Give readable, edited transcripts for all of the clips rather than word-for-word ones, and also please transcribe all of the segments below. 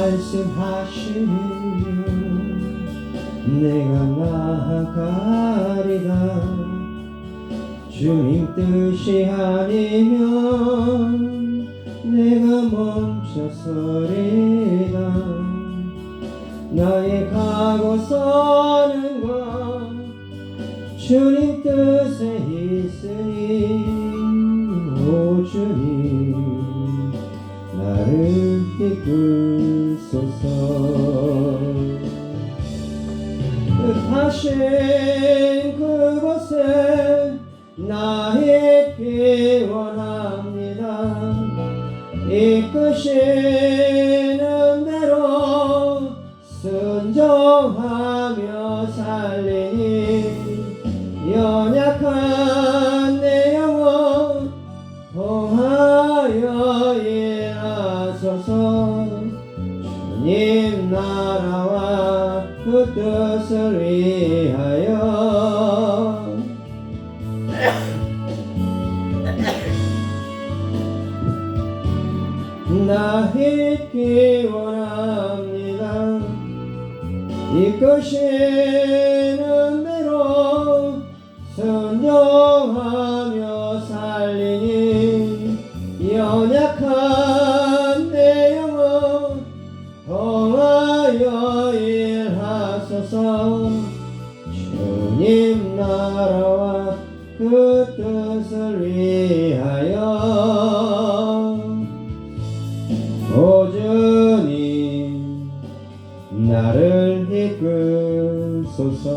말씀하시면 내가 나아가리다. 주님 뜻이 아니면 내가 멈춰서리다. 나의 가고서는 것 주님 뜻에 있으니 오 주님 나를 이끌소서. 뜻하신 그곳에 나 있기 원합니다. 이끄시는 대로 순종하며 살리니 연약한 내 영혼 통하여 일하소서. 주님 나라와 그 뜻을 위하여 나 있기 원합니다. 이끄시는 대로 순종하며 살리니 연약한 내 영혼 통하여 일하소서. 주님 나라와 그 뜻을 위하여 오 주님 나를 이끌소서.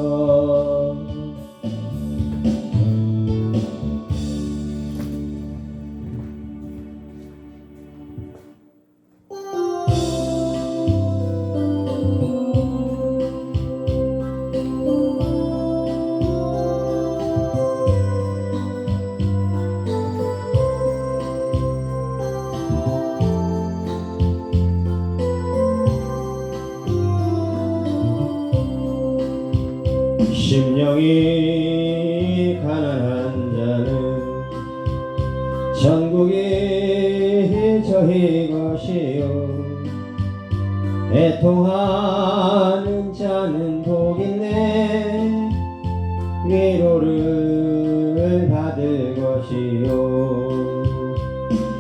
심령이 가난한 자는 천국이 저희 것이요 애통하는 자는 복있네 위로를 받을 것이요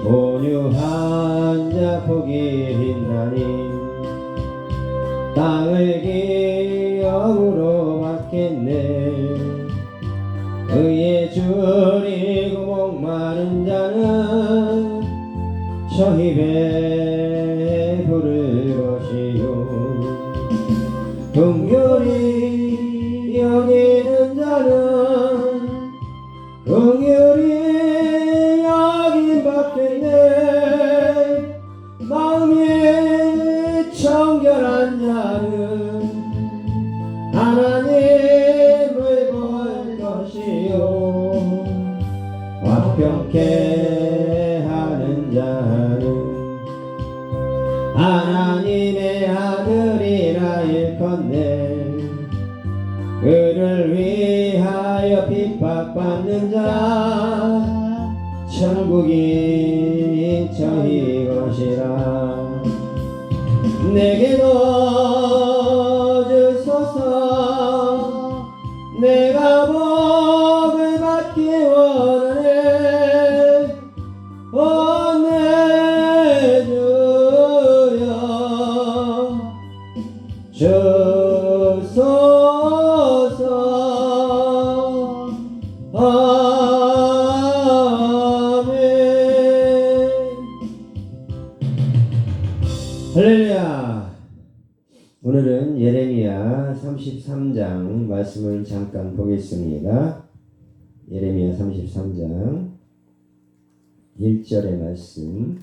온유한 자 복이 있나니 땅을 기업으로 받겠네. 의에 줄이고 목마른 자는 저 입에 부를 것이요 긍휼히 여기는 자는 긍휼히 여김 받겠네. 마음이 청결한 자는 하나님을 볼 것이요 화평케 하는 자는 하나님의 아들이라 일컫네. 그를 위하여 핍박받는 자 천국이 저희 것이라. 내게도 주소서. 내가 복을 받기 원하네. 오 내 주여 주소서. 아멘. 할렐루야. 오늘은 예레미야 33장 말씀을 잠깐 보겠습니다. 예레미야 33장 1절의 말씀.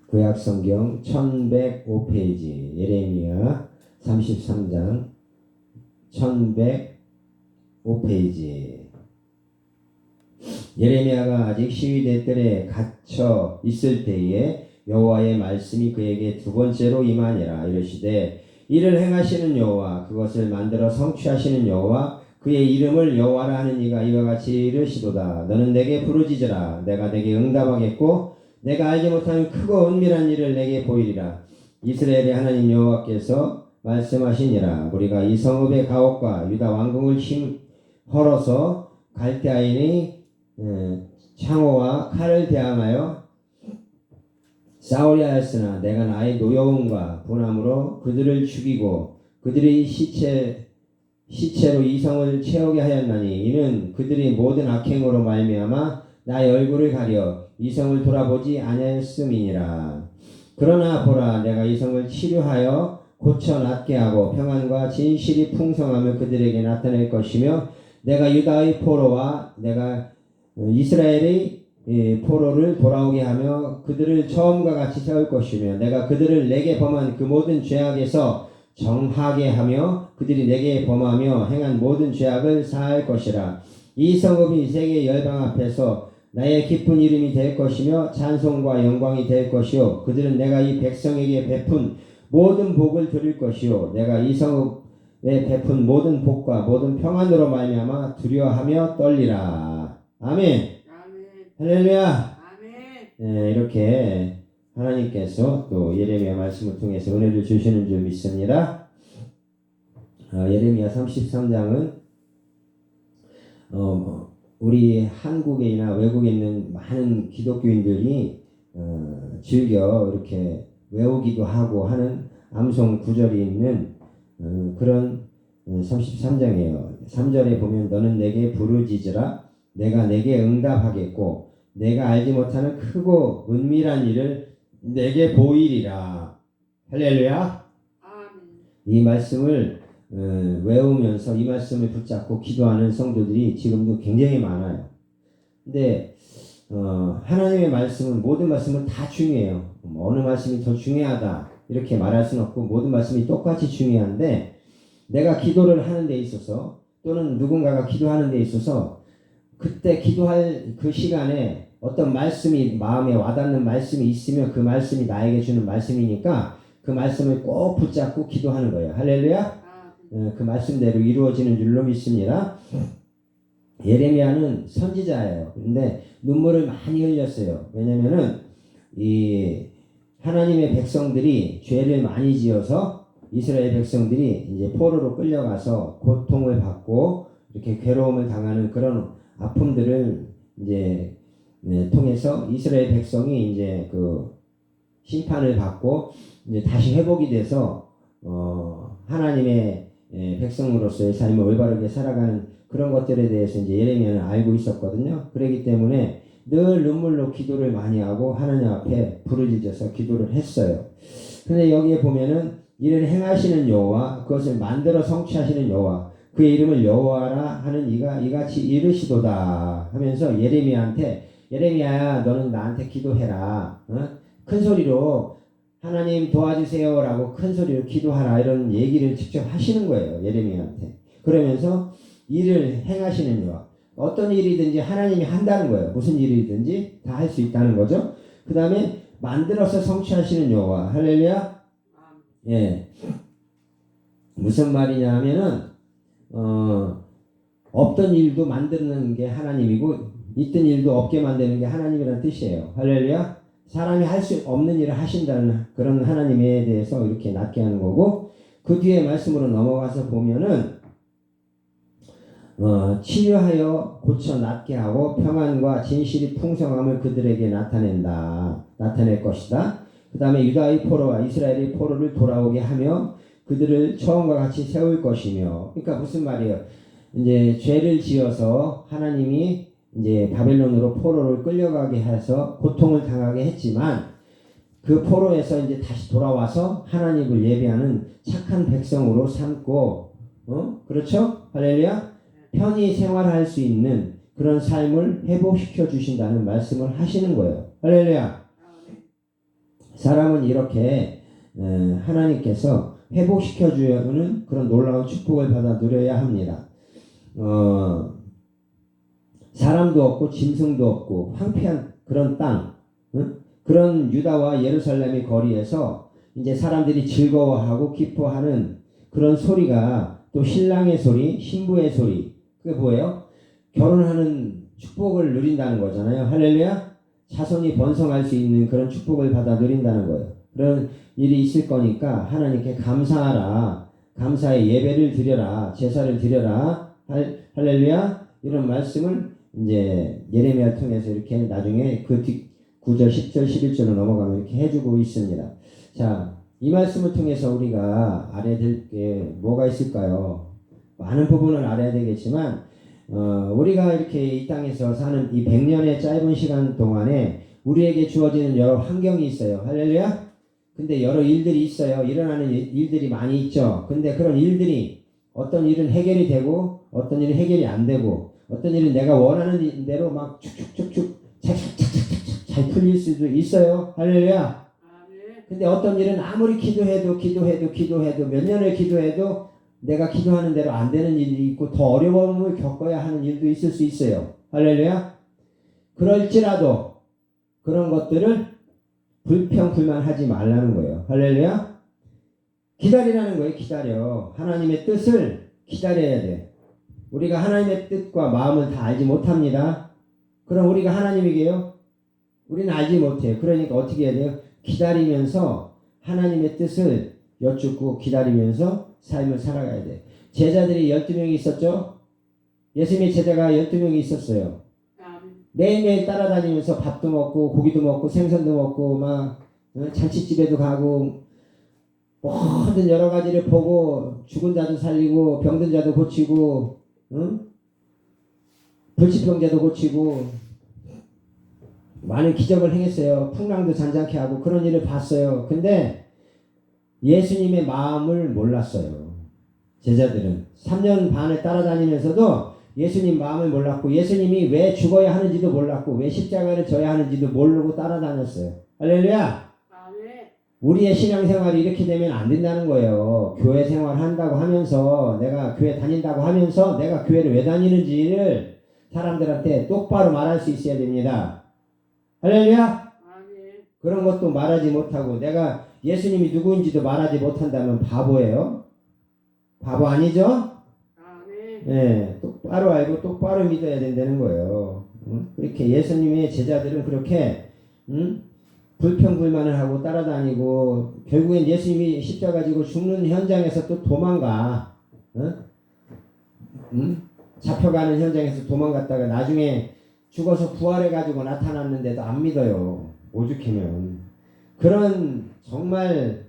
구약성경 1105페이지 예레미야 33장 1105페이지. 예레미야가 아직 시위대 뜰에 갇혀 있을 때에 여호와의 말씀이 그에게 두 번째로 임하니라. 이르시되 이를 행하시는 여호와 그것을 만들어 성취하시는 여호와 그의 이름을 여호와라 하는 이가 이와 같이 이르시도다. 너는 내게 부르짖으라. 내가 내게 응답하겠고 내가 알지 못하는 크고 은밀한 일을 내게 보이리라. 이스라엘의 하나님 여호와께서 말씀하시니라. 우리가 이 성읍의 가옥과 유다 왕궁을 헐어서 갈대아인의 창호와 칼을 대항하여 싸우려 하였으나 내가 나의 노여움과 분함으로 그들을 죽이고 그들의 시체로 이 성을 채우게 하였나니 이는 그들이 모든 악행으로 말미암아 나의 얼굴을 가려 이 성을 돌아보지 아니하였음이니라. 그러나 보라, 내가 이 성을 치료하여 고쳐 낫게 하고 평안과 진실이 풍성함을 그들에게 나타낼 것이며 내가 유다의 포로와 내가 이스라엘의 포로를 돌아오게 하며 그들을 처음과 같이 세울 것이며 내가 그들을 내게 범한 그 모든 죄악에서 정하게 하며 그들이 내게 범하며 행한 모든 죄악을 사할 것이라. 이 성읍이 세계 열방 앞에서 나의 기쁜 이름이 될 것이며 찬송과 영광이 될 것이요 그들은 내가 이 백성에게 베푼 모든 복을 드릴 것이요 내가 이 성읍에 베푼 모든 복과 모든 평안으로 말미암아 두려워하며 떨리라. 아멘. 할렐루야. 네, 이렇게 하나님께서 또 예레미야 말씀을 통해서 은혜를 주시는 줄 믿습니다. 예레미야 33장은 우리 한국에나 외국에 있는 많은 기독교인들이 즐겨 이렇게 외우기도 하고 하는 암송 구절이 있는 그런 33장이에요. 3절에 보면 너는 내게 부르짖으라 내가 내게 응답하겠고 내가 알지 못하는 크고 은밀한 일을 내게 보이리라. 할렐루야. 이 말씀을 외우면서 이 말씀을 붙잡고 기도하는 성도들이 지금도 굉장히 많아요. 근데 하나님의 말씀은 모든 말씀은 다 중요해요. 어느 말씀이 더 중요하다 이렇게 말할 수는 없고 모든 말씀이 똑같이 중요한데 내가 기도를 하는 데 있어서 또는 누군가가 기도하는 데 있어서 그때 기도할 그 시간에 어떤 말씀이 마음에 와닿는 말씀이 있으면 그 말씀이 나에게 주는 말씀이니까 그 말씀을 꼭 붙잡고 기도하는 거예요. 할렐루야. 그 말씀대로 이루어지는 줄로 믿습니다. 예레미야는 선지자예요. 그런데 눈물을 많이 흘렸어요. 왜냐면은 이 하나님의 백성들이 죄를 많이 지어서 이스라엘 백성들이 이제 포로로 끌려가서 고통을 받고 이렇게 괴로움을 당하는 그런 아픔들을 이제 통해서 이스라엘 백성이 이제 그 심판을 받고 이제 다시 회복이 돼서 하나님의 백성으로서의 삶을 올바르게 살아가는 그런 것들에 대해서 이제 예레미야는 알고 있었거든요. 그렇기 때문에 늘 눈물로 기도를 많이 하고 하나님 앞에 부르짖어서 기도를 했어요. 근데 여기에 보면은 이를 행하시는 여호와 그것을 만들어 성취하시는 여호와 그의 이름을 여호와라 하는 이가 이같이 이르시도다 하면서 예레미야한테 예레미야야 너는 나한테 기도해라. 큰 소리로 하나님 도와주세요 라고 큰 소리로 기도하라 이런 얘기를 직접 하시는 거예요. 예레미야한테. 그러면서 일을 행하시는 여호와 어떤 일이든지 하나님이 한다는 거예요. 무슨 일이든지 다 할 수 있다는 거죠. 그 다음에 만들어서 성취하시는 여호와. 할렐루야. 예. 무슨 말이냐 하면은 없던 일도 만드는 게 하나님이고 있던 일도 없게 만드는 게 하나님이라는 뜻이에요. 할렐루야. 사람이 할 수 없는 일을 하신다는 그런 하나님에 대해서 이렇게 낫게 하는 거고 그 뒤에 말씀으로 넘어가서 보면은 치유하여 고쳐 낫게 하고 평안과 진실이 풍성함을 그들에게 나타낼 것이다. 그 다음에 유다의 포로와 이스라엘의 포로를 돌아오게 하며 그들을 처음과 같이 세울 것이며 그러니까 무슨 말이에요? 이제 죄를 지어서 하나님이 이제 바벨론으로 포로를 끌려가게 해서 고통을 당하게 했지만 그 포로에서 이제 다시 돌아와서 하나님을 예배하는 착한 백성으로 삼고 그렇죠? 할렐루야. 편히 생활할 수 있는 그런 삶을 회복시켜 주신다는 말씀을 하시는 거예요. 할렐루야. 사람은 이렇게 하나님께서 회복시켜 주는 그런 놀라운 축복을 받아 누려야 합니다. 사람도 없고 짐승도 없고 황폐한 그런 땅, 그런 유다와 예루살렘의 거리에서 이제 사람들이 즐거워하고 기뻐하는 그런 소리가 또 신랑의 소리, 신부의 소리, 그게 뭐예요? 결혼하는 축복을 누린다는 거잖아요. 할렐루야. 자손이 번성할 수 있는 그런 축복을 받아 누린다는 거예요. 그런 일이 있을 거니까 하나님께 감사하라. 감사의 예배를 드려라. 제사를 드려라. 할렐루야. 이런 말씀을 이제 예레미야 통해서 이렇게 나중에 그 뒤 9절, 10절, 11절로 넘어가면 이렇게 해주고 있습니다. 자, 이 말씀을 통해서 우리가 알아야 될 게 뭐가 있을까요? 많은 부분을 알아야 되겠지만 우리가 이렇게 이 땅에서 사는 이 100년의 짧은 시간 동안에 우리에게 주어지는 여러 환경이 있어요. 할렐루야. 근데 여러 일들이 있어요. 일어나는 일들이 많이 있죠. 근데 그런 일들이 어떤 일은 해결이 되고 어떤 일은 해결이 안 되고 어떤 일은 내가 원하는 대로 막 축축축축 착착착착착 잘 풀릴 수도 있어요. 할렐루야. 근데 어떤 일은 아무리 기도해도 몇 년을 기도해도 내가 기도하는 대로 안 되는 일이 있고 더 어려움을 겪어야 하는 일도 있을 수 있어요. 할렐루야. 그럴지라도 그런 것들을 불평불만하지 말라는 거예요. 할렐루야. 기다리라는 거예요. 기다려. 하나님의 뜻을 기다려야 돼. 우리가 하나님의 뜻과 마음을 다 알지 못합니다. 그럼 우리가 하나님이게요? 우리는 알지 못해요. 그러니까 어떻게 해야 돼요? 기다리면서 하나님의 뜻을 여쭙고 기다리면서 삶을 살아가야 돼. 제자들이 12명이 있었죠? 예수님의 제자가 12명이 있었어요. 매일매일 따라다니면서 밥도 먹고 고기도 먹고 생선도 먹고 막 잔치집에도 가고 모든 여러 가지를 보고 죽은 자도 살리고 병든 자도 고치고 불치병자도 고치고 많은 기적을 행했어요. 풍랑도 잔잔케 하고 그런 일을 봤어요. 근데 예수님의 마음을 몰랐어요. 제자들은 3년 반을 따라다니면서도 예수님 마음을 몰랐고 예수님이 왜 죽어야 하는지도 몰랐고 왜 십자가를 져야 하는지도 모르고 따라다녔어요. 할렐루야. 우리의 신앙생활이 이렇게 되면 안 된다는 거예요. 교회 생활 한다고 하면서 내가 교회 다닌다고 하면서 내가 교회를 왜 다니는지를 사람들한테 똑바로 말할 수 있어야 됩니다. 할렐루야. 그런 것도 말하지 못하고 내가 예수님이 누구인지도 말하지 못한다면 바보예요. 바보 아니죠? 네, 똑바로 알고 똑바로 믿어야 된다는 거예요. 그렇게 예수님의 제자들은 그렇게 불평불만을 하고 따라다니고 결국엔 예수님이 십자가 지고 죽는 현장에서 또 도망가. 잡혀가는 현장에서 도망갔다가 나중에 죽어서 부활해가지고 나타났는데도 안 믿어요. 오죽하면. 그런 정말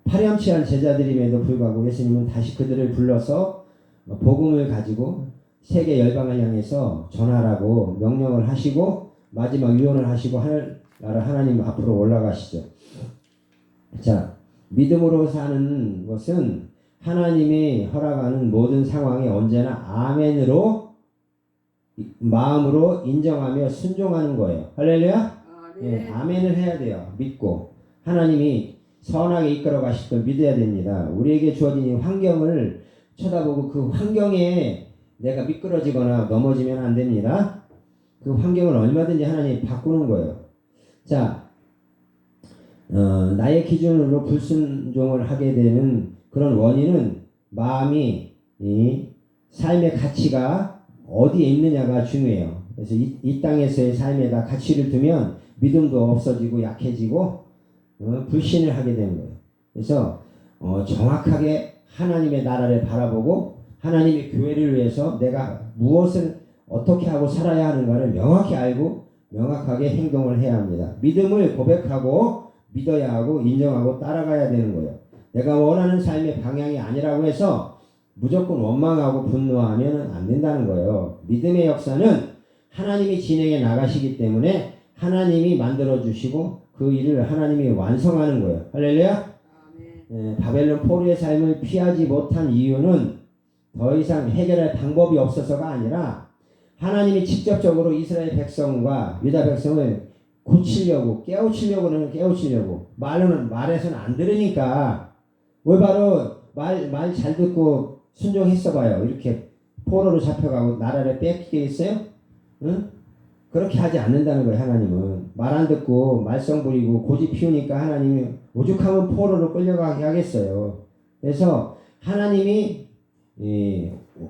파렴치한 제자들임에도 불구하고 예수님은 다시 그들을 불러서 복음을 가지고 세계 열방을 향해서 전하라고 명령을 하시고 마지막 유언을 하시고 하늘나라 하나님 앞으로 올라가시죠. 자, 믿음으로 사는 것은 하나님이 허락하는 모든 상황에 언제나 아멘으로 마음으로 인정하며 순종하는 거예요. 할렐루야. 네, 아멘을 해야 돼요. 믿고 하나님이 선하게 이끌어 가실 걸 믿어야 됩니다. 우리에게 주어진 이 환경을 쳐다보고 그 환경에 내가 미끄러지거나 넘어지면 안 됩니다. 그 환경을 얼마든지 하나님이 바꾸는 거예요. 자, 나의 기준으로 불순종을 하게 되는 그런 원인은 마음이 이 삶의 가치가 어디에 있느냐가 중요해요. 그래서 이 땅에서의 삶에다 가치를 두면 믿음도 없어지고 약해지고 불신을 하게 되는 거예요. 그래서 정확하게 하나님의 나라를 바라보고 하나님의 교회를 위해서 내가 무엇을 어떻게 하고 살아야 하는가를 명확히 알고 명확하게 행동을 해야 합니다. 믿음을 고백하고 믿어야 하고 인정하고 따라가야 되는 거예요. 내가 원하는 삶의 방향이 아니라고 해서 무조건 원망하고 분노하면 안 된다는 거예요. 믿음의 역사는 하나님이 진행해 나가시기 때문에 하나님이 만들어주시고 그 일을 하나님이 완성하는 거예요. 할렐루야. 바벨론 포로의 삶을 피하지 못한 이유는 더 이상 해결할 방법이 없어서가 아니라 하나님이 직접적으로 이스라엘 백성과 유다 백성을 고치려고 깨우치려고 말로는 말해서는 안 들으니까 올바로 말 잘 듣고 순종했어 봐요. 이렇게 포로로 잡혀가고 나라를 뺏기겠어요? 응? 그렇게 하지 않는다는 거예요. 하나님은 말 안 듣고 말썽 부리고 고집 피우니까 하나님이 오죽하면 포로로 끌려가게 하겠어요. 그래서 하나님이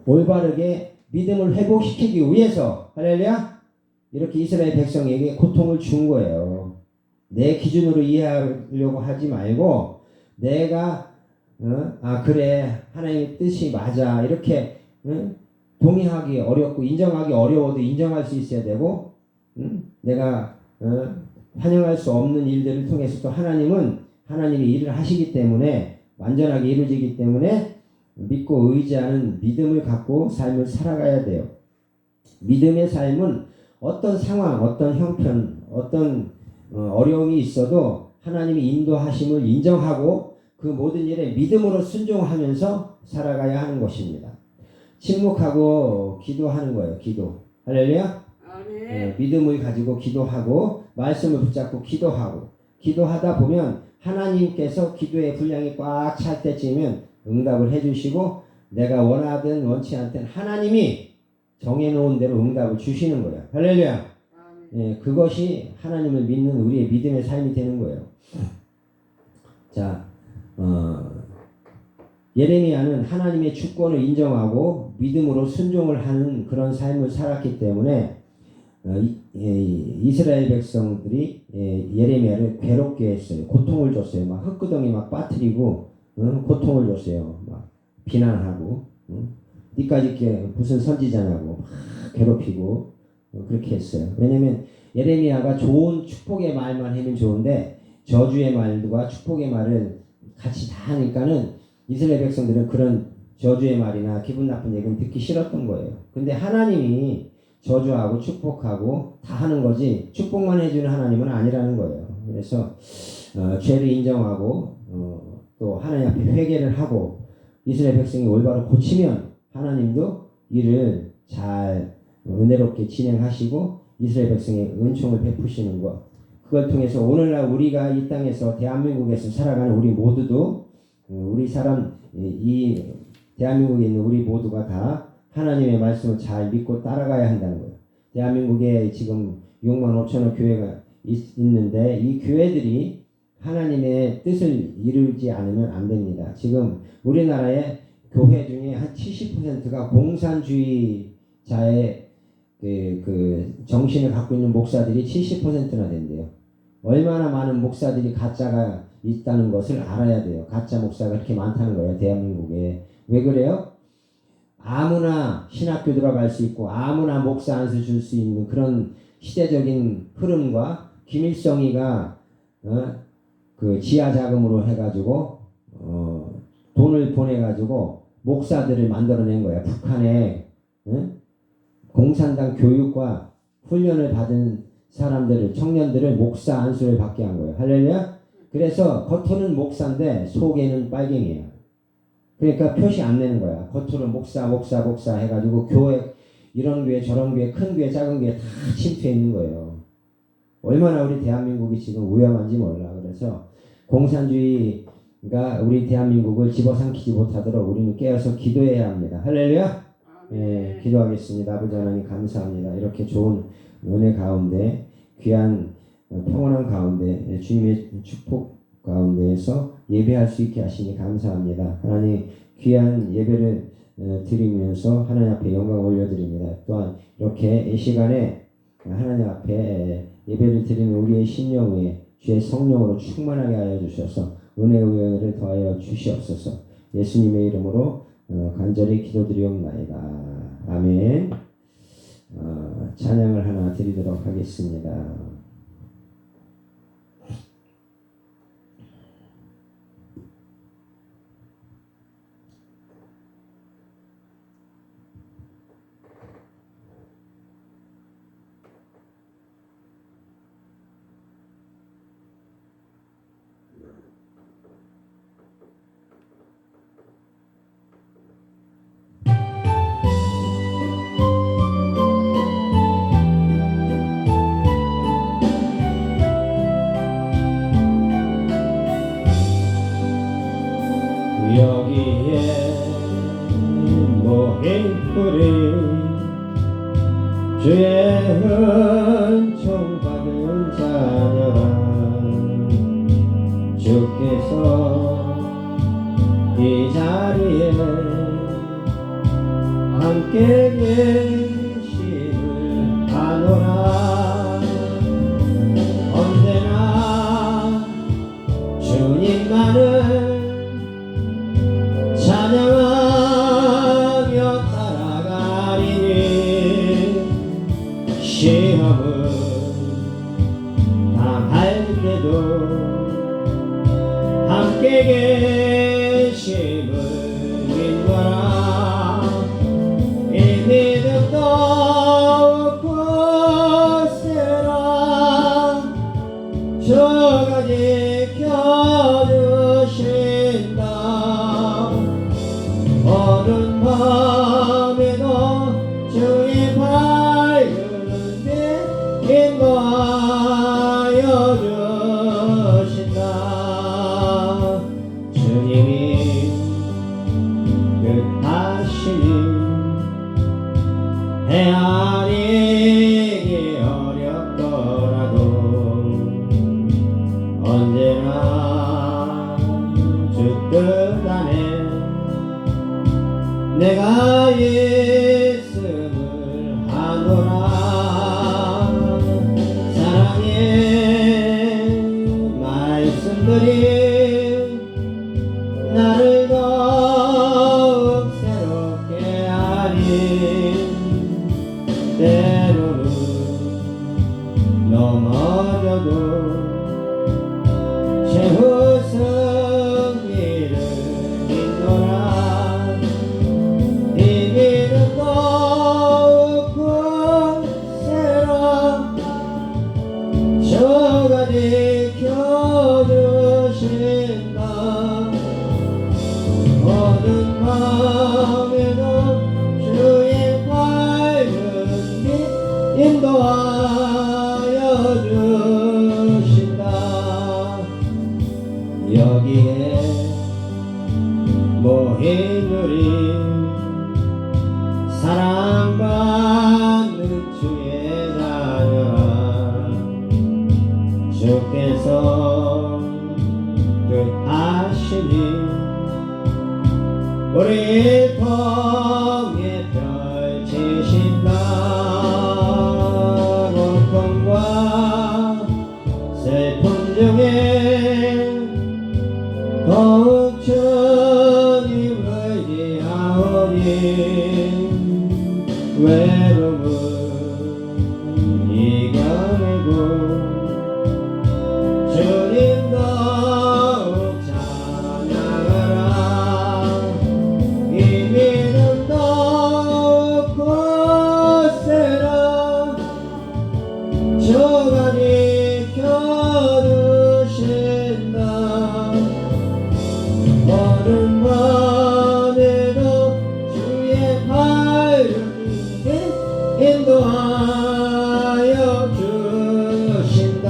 올바르게 믿음을 회복시키기 위해서 할렐루야 이렇게 이스라엘 백성에게 고통을 준 거예요. 내 기준으로 이해하려고 하지 말고 내가 그래 하나님의 뜻이 맞아 이렇게 동의하기 어렵고 인정하기 어려워도 인정할 수 있어야 되고 내가 환영할 수 없는 일들을 통해서 또 하나님은 하나님이 일을 하시기 때문에 완전하게 이루어지기 때문에 믿고 의지하는 믿음을 갖고 삶을 살아가야 돼요. 믿음의 삶은 어떤 상황, 어떤 형편, 어떤 어려움이 있어도 하나님이 인도하심을 인정하고 그 모든 일에 믿음으로 순종하면서 살아가야 하는 것입니다. 침묵하고 기도하는 거예요. 기도. 할렐루야. 믿음을 가지고 기도하고 말씀을 붙잡고 기도하고 기도하다 보면 하나님께서 기도의 분량이 꽉 찰 때쯤이면 응답을 해주시고 내가 원하든 원치 않든 하나님이 정해놓은 대로 응답을 주시는 거예요. 할렐루야. 그것이 하나님을 믿는 우리의 믿음의 삶이 되는 거예요. 자, 예레미야는 하나님의 주권을 인정하고 믿음으로 순종을 하는 그런 삶을 살았기 때문에 이스라엘 백성들이 예레미야를 괴롭게 했어요. 고통을 줬어요. 막 흙구덩이 막 빠뜨리고 고통을 줬어요. 막 비난하고 니까지 무슨 선지자냐고 막 괴롭히고 그렇게 했어요. 왜냐면 예레미야가 좋은 축복의 말만 하면 좋은데 저주의 말과 축복의 말을 같이 다 하니까는 이스라엘 백성들은 그런 저주의 말이나 기분 나쁜 얘기는 듣기 싫었던 거예요. 근데 하나님이 저주하고 축복하고 다 하는 거지 축복만 해주는 하나님은 아니라는 거예요. 그래서 죄를 인정하고 또 하나님 앞에 회개를 하고 이스라엘 백성이 올바로 고치면 하나님도 일을 잘 은혜롭게 진행하시고 이스라엘 백성의 은총을 베푸시는 것. 그걸 통해서 오늘날 우리가 이 땅에서 대한민국에서 살아가는 우리 모두도 우리 사람 이 대한민국에 있는 우리 모두가 다 하나님의 말씀을 잘 믿고 따라가야 한다는 거예요. 대한민국에 지금 6만 5천여 교회가 있는데 이 교회들이 하나님의 뜻을 이루지 않으면 안 됩니다. 지금 우리나라의 교회 중에 한 70%가 공산주의자의 그 정신을 갖고 있는 목사들이 70%나 된대요. 얼마나 많은 목사들이 가짜가 있다는 것을 알아야 돼요. 가짜 목사가 그렇게 많다는 거예요. 대한민국에. 왜 그래요? 아무나 신학교 들어갈 수 있고 아무나 목사 안수 줄 수 있는 그런 시대적인 흐름과 김일성이가 그 지하 자금으로 해가지고 돈을 보내가지고 목사들을 만들어낸 거야. 북한에 공산당 교육과 훈련을 받은 사람들을 청년들을 목사 안수를 받게 한 거예요. 할렐루야. 그래서 겉으로는 목사인데 속에는 빨갱이야. 그러니까 표시 안 내는 거야. 겉으로 목사 해가지고 교회 이런 교회 저런 교회 큰 교회 작은 교회 다 침투해 있는 거예요. 얼마나 우리 대한민국이 지금 위험한지 몰라. 그래서 공산주의가 우리 대한민국을 집어삼키지 못하도록 우리는 깨어서 기도해야 합니다. 할렐루야. 기도하겠습니다. 아버지 하나님 감사합니다. 이렇게 좋은 은혜 가운데 귀한 평온한 가운데 주님의 축복 가운데에서 예배할 수 있게 하시니 감사합니다. 하나님 귀한 예배를 드리면서 하나님 앞에 영광 올려드립니다. 또한 이렇게 이 시간에 하나님 앞에 예배를 드리는 우리의 심령 위에 주의 성령으로 충만하게 하여 주셔서 은혜의 은혜를 더하여 주시옵소서. 예수님의 이름으로 간절히 기도드리옵나이다. 아멘. 찬양을 하나 드리도록 하겠습니다. 여기에 모인 우리 주의 은총 받은 자녀라 주께서 이 자리에 함께 계심을 아노라 시험을 당할 때도 함께 계심을 믿노라. 이 믿음 더욱 굳세라. 주가 지켜주신다. 어두운 밤에도 주의 밝은 빛 인도하여 주신다. 주님이 뜻하시니 헤아리기 어렵더라도 언제나 주 뜻 안에 내가 있음을 하노라. 사랑의 말씀들이 나를 더욱 새롭게 하니 때로는 넘어져도 최후 승리를 믿노라. 이 믿음 더욱 굳세라. 주가 지켜주신다. 어두운 밤에도 주의 밝은 빛 인도하여 주신다. 여기에 모인 우리 사랑받는 주의 자녀라. 주께서 뜻하시니 우리를 통해 펼치신다. 고통과 슬픔 중에 더욱 주님을 의지하오니 외로움을 이겨내고 주님 더욱 찬양하라. 이 믿음 더욱 굳세라. 주가 지켜주신다. 어두운 밤에도 주의 밝은 빛 인도하여 주신다.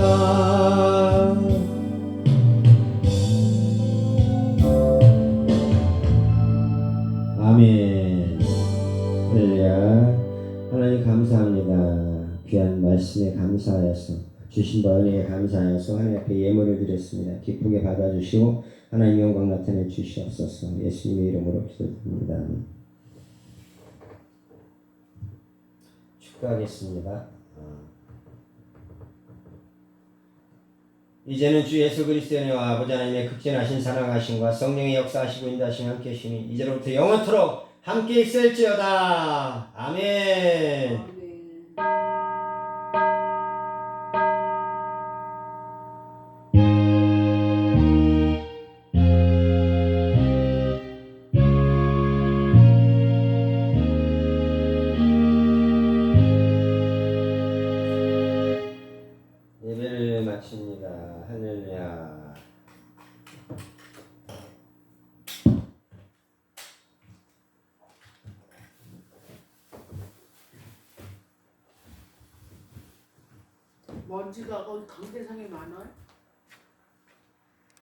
아멘. 할렐루야. 하나님 감사합니다. 귀한 말씀에 감사하여서 주신 은혜에 감사하여서 하나님 앞에 예물을 드렸습니다. 기쁘게 받아주시고 하나님 영광 나타내 주시옵소서. 예수님의 이름으로 기도드립니다. 축도하겠습니다. 이제는 주 예수 그리스도의 은혜와 아버지 하나님의 극진하신 사랑하심과 성령의 역사하시고 인도하심이 함께 하시니 이제로부터 영원토록 함께 있을지어다. 아멘. 예배를 마칩니다. 할렐루야. 먼지가 거기 강대상에 많아요?